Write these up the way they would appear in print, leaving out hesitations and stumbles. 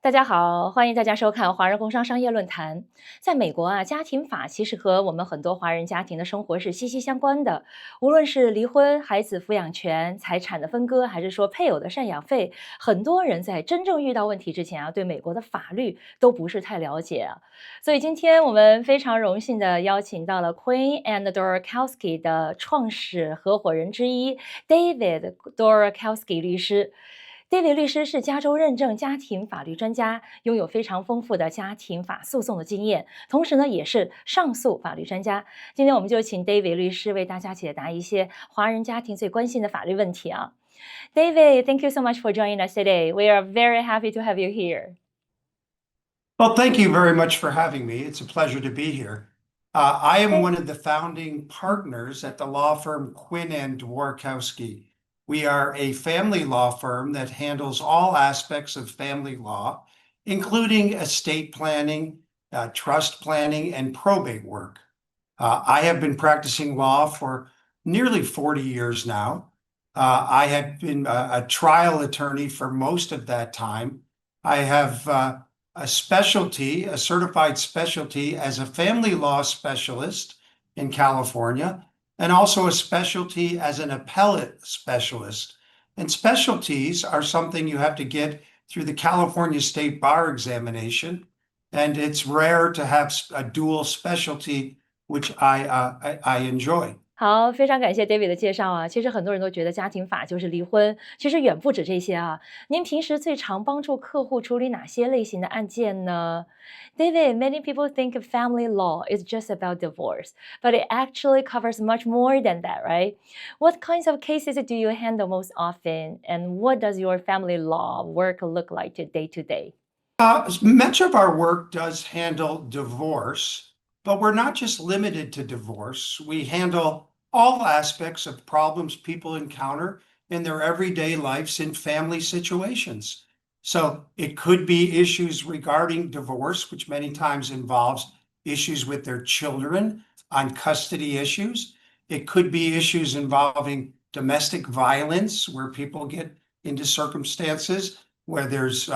大家好，欢迎大家收看华人工商论坛。在美国啊，家庭法其实和我们很多华人家庭的生活是息息相关的。无论是离婚、孩子抚养权、财产的分割，还是说配偶的赡养费，很多人在真正遇到问题之前啊，对美国的法律都不是太了解啊。所以今天我们非常荣幸的邀请到了 Queen and Dorokowski 的创始合伙人之一 David Dorokowski 律师。David 律师是加州认证家庭法律专家，拥有非常丰富的家庭法诉讼的经验，同时呢也是上诉法律专家。今天我们就请 David 律师为大家解答一些华人家庭最关心的法律问题啊。David, thank you so much for joining us today. We are very happy to have you here. Well, thank you very much for having me. It's a pleasure to be here. I am one of the founding partners at the law firm Quinn and Dworkowski. We are a family law firm that handles all aspects of family law, including estate planning, trust planning, and probate work. I have been practicing law for nearly 40 years now. I have been a trial attorney for most of that time. I have a specialty, a certified specialty as a family law specialist in California, and also a specialty as an appellate specialist. And specialties are something you have to get through the California State Bar examination, and it's rare to have a dual specialty, which I enjoy. 好，非常感谢 David 的介绍啊。其实很多人都觉得家庭法就是离婚，其实远不止这些啊。您平时最常帮助客户处理哪些类型的案件呢？ David, many people think of family law is just about divorce, but it actually covers much more than that, right? What kinds of cases do you handle most often, and what does your family law work look like day to day? Much of our work does handle divorce, but we're not just limited to divorce. We handle all aspects of problems people encounter in their everyday lives in family situations. So it could be issues regarding divorce, which many times involves issues with their children on custody issues. It could be issues involving domestic violence, where people get into circumstances where there's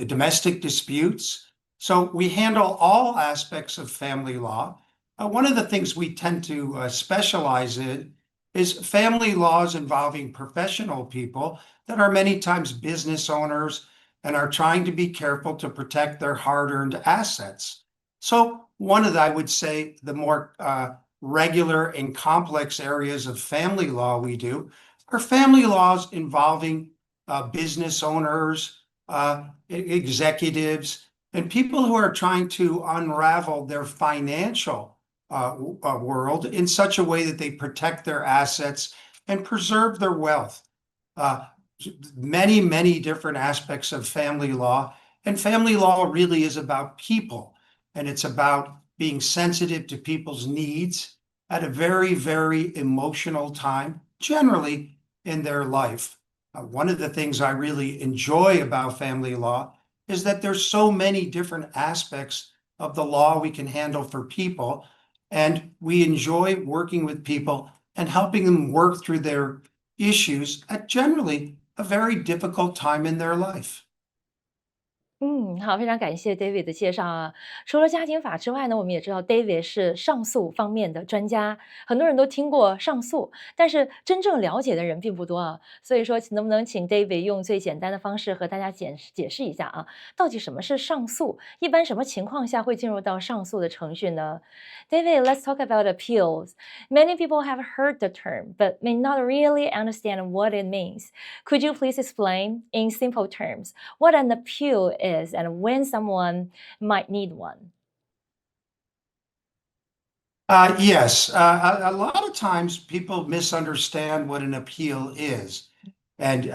domestic disputes. So we handle all aspects of family law. One of the things we tend to specialize in is family laws involving professional people that are many times business owners and are trying to be careful to protect their hard-earned assets. So one of the, I would say, the more regular and complex areas of family law we do are family laws involving business owners, executives, and people who are trying to unravel their financial world in such a way that they protect their assets and preserve their wealth. Many different aspects of family law, and family law really is about people, and it's about being sensitive to people's needs at a very emotional time, generally in their life. One of the things I really enjoy about family law is that there's so many different aspects of the law we can handle for people, and we enjoy working with people and helping them work through their issues at generally a very difficult time in their life. 好，非常感谢 David 的介绍啊。除了家庭法之外呢，我们也知道 David 是上诉方面的专家，很多人都听过上诉，但是真正了解的人并不多啊。所以说，能不能请 David 用最简单的方式和大家解释一下啊，到底什么是上诉？一般什么情况下会进入到上诉的程序呢？ David, let's talk about appeals. Many people have heard the term, but may not really understand what it means. Could you please explain, in simple terms, what an appeal is and when someone might need one? Yes, a lot of times people misunderstand what an appeal is. And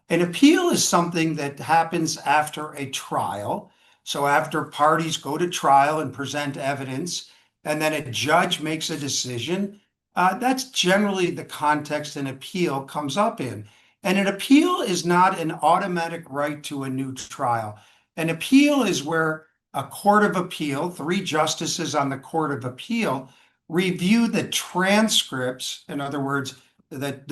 an appeal is something that happens after a trial. So after parties go to trial and present evidence, and then a judge makes a decision, that's generally the context an appeal comes up in. And an appeal is not an automatic right to a new trial. An appeal is where a court of appeal, 3 justices on the court of appeal, review the transcripts, in other words, what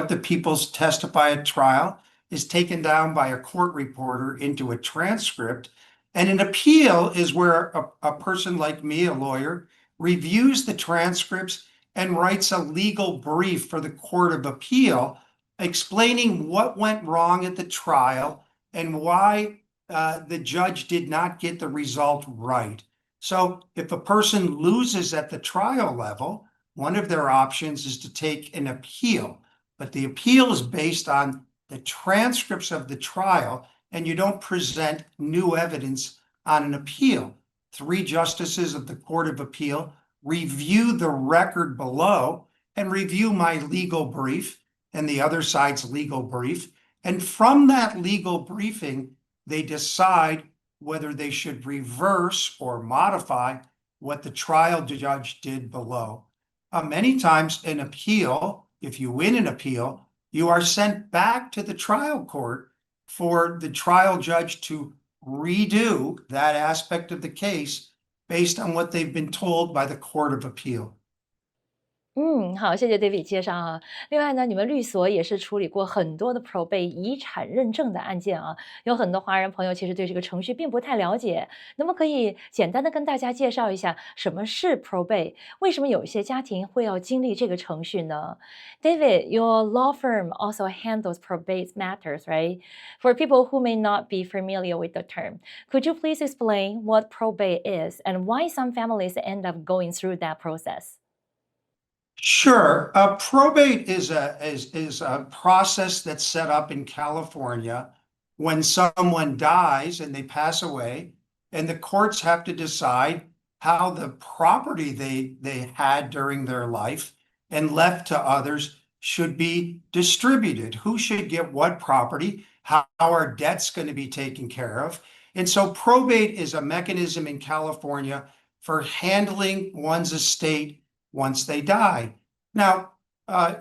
the people testify at trial, is taken down by a court reporter into a transcript. And an appeal is where a person like me, a lawyer, reviews the transcripts and writes a legal brief for the Court of Appeal, explaining what went wrong at the trial and why the judge did not get the result right. So if a person loses at the trial level, one of their options is to take an appeal. But the appeal is based on the transcripts of the trial, and you don't present new evidence on an appeal. 3 justices of the Court of Appeal review the record below and review my legal brief and the other side's legal brief. And from that legal briefing, they decide whether they should reverse or modify what the trial judge did below. Many times an appeal, if you win an appeal, you are sent back to the trial court for the trial judge to redo that aspect of the case based on what they've been told by the Court of Appeal. 好，谢谢 David 介绍啊。另外呢，你们律所也是处理过很多的 probate 遗产认证的案件啊，有很多华人朋友其实对这个程序并不太了解，那么可以简单的跟大家介绍一下什么是 probate，为什么有一些家庭会要经历这个程序呢？David, your law firm also handles probate matters, right? For people who may not be familiar with the term, could you please explain what probate is and why some families end up going through that process? Sure. Probate is a process that's set up in California when someone dies and they pass away, and the courts have to decide how the property they had during their life and left to others should be distributed. Who should get what property? How are debts going to be taken care of? And so probate is a mechanism in California for handling one's estate once they die. Now,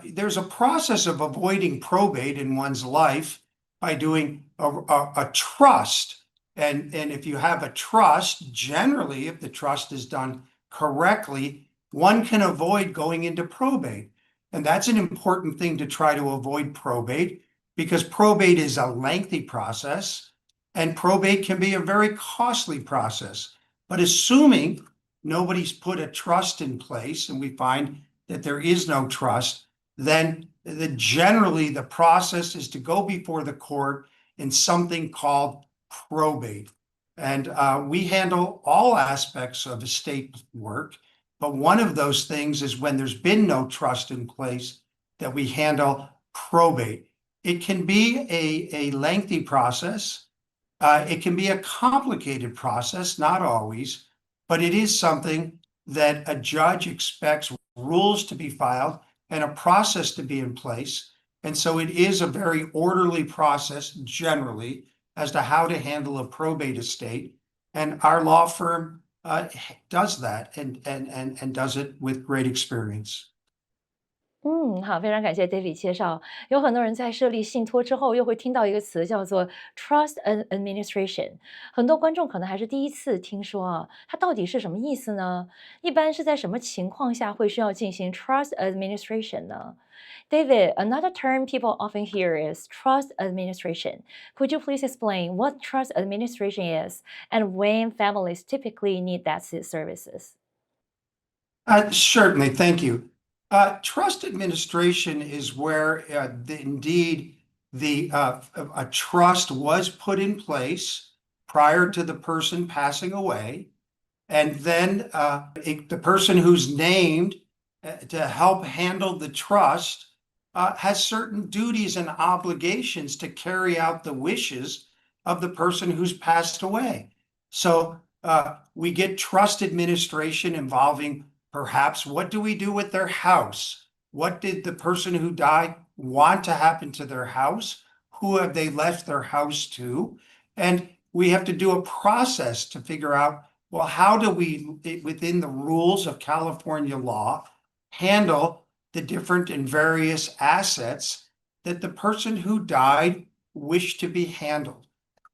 there's a process of avoiding probate in one's life by doing a trust. And if you have a trust, generally, if the trust is done correctly, one can avoid going into probate. And that's an important thing to try to avoid probate, because probate is a lengthy process, and probate can be a very costly process. But assuming nobody's put a trust in place, and we find that there is no trust, then generally the process is to go before the court in something called probate. And we handle all aspects of estate work, but one of those things is when there's been no trust in place, that we handle probate. It can be a lengthy process. It can be a complicated process, not always, but it is something that a judge expects rules to be filed and a process to be in place. And so it is a very orderly process generally as to how to handle a probate estate. And our law firm does that and does it with great experience. 好，非常感谢 David 介绍。有很多人在设立信托之后，又会听到一个词叫做 trust and administration。很多观众可能还是第一次听说啊，它到底是什么意思呢？一般是在什么情况下会需要进行 trust administration 呢？David, another term people often hear is trust administration. Could you please explain what trust administration is and when families typically need that services? Certainly, thank you. Trust administration is where indeed a trust was put in place prior to the person passing away, and then the person who's named to help handle the trust has certain duties and obligations to carry out the wishes of the person who's passed away. So we get trust administration involving perhaps what do we do with their house? What did the person who died want to happen to their house? Who have they left their house to? And we have to do a process to figure out, well, how do we, within the rules of California law, handle the different and various assets that the person who died wished to be handled?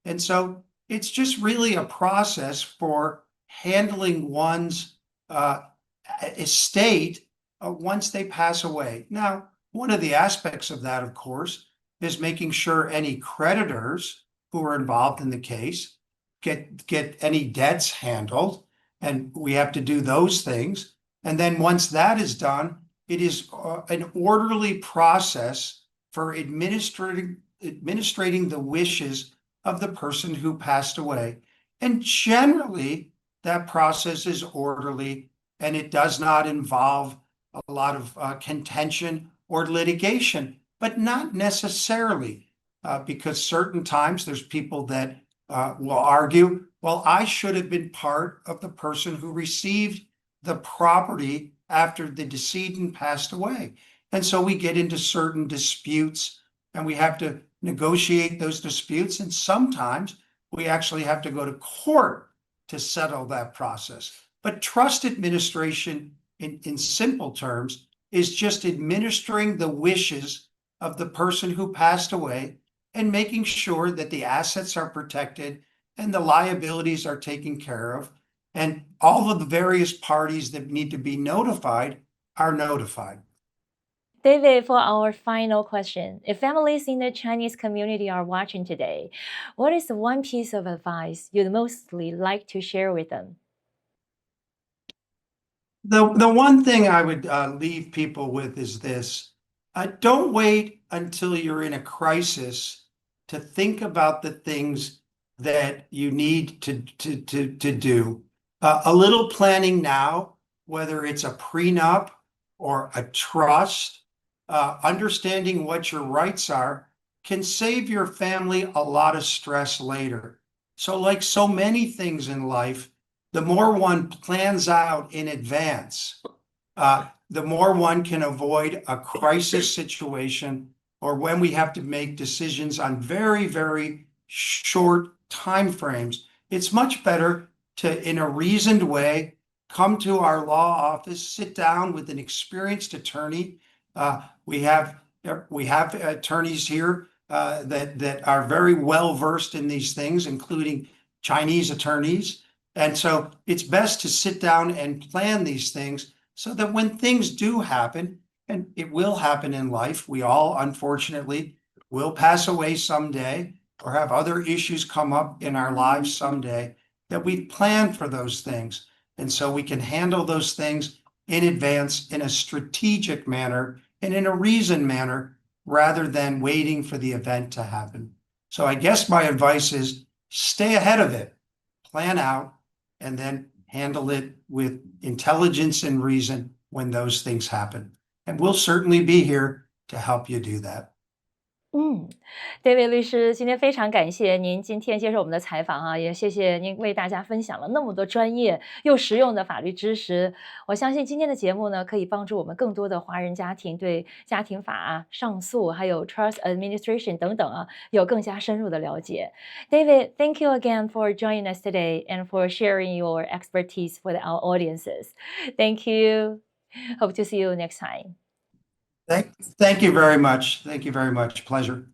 And so it's just really a process for handling one's estate once they pass away. Now, one of the aspects of that, of course, is making sure any creditors who are involved in the case get any debts handled, and we have to do those things. And then once that is done, it is an orderly process for administrating the wishes of the person who passed away. And generally, that process is orderly, and it does not involve a lot of contention or litigation, but not necessarily, because certain times there's people that will argue, well, I should have been part of the person who received the property after the decedent passed away. And so we get into certain disputes, and we have to negotiate those disputes. And sometimes we actually have to go to court to settle that process. But trust administration, in simple terms, is just administering the wishes of the person who passed away and making sure that the assets are protected and the liabilities are taken care of. And all of the various parties that need to be notified are notified. David, for our final question, if families in the Chinese community are watching today, what is the one piece of advice you'd mostly like to share with them? The one thing I would leave people with is this. Don't wait until you're in a crisis to think about the things that you need to do. A little planning now, whether it's a prenup or a trust, understanding what your rights are, can save your family a lot of stress later. So like so many things in life, the more one plans out in advance, the more one can avoid a crisis situation, or when we have to make decisions on very, very short time frames. It's much better to, in a reasoned way, come to our law office, sit down with an experienced attorney. We have attorneys here that are very well versed in these things, including Chinese attorneys. And so it's best to sit down and plan these things so that when things do happen, and it will happen in life, we all unfortunately will pass away someday or have other issues come up in our lives someday, that we've planned for those things. And so we can handle those things in advance in a strategic manner and in a reasoned manner, rather than waiting for the event to happen. So I guess my advice is stay ahead of it, plan out, and then handle it with intelligence and reason when those things happen. And we'll certainly be here to help you do that. David 律师，今天非常感谢您今天接受我们的采访啊，也谢谢您为大家分享了那么多专业又实用的法律知识。我相信今天的节目呢，可以帮助我们更多的华人家庭对家庭法啊、上诉还有 trust administration 等等啊，有更加深入的了解。David, thank you again for joining us today and for sharing your expertise with our audiences. Thank you. Hope to see you next time. Thank you very much. Thank you very much. Pleasure.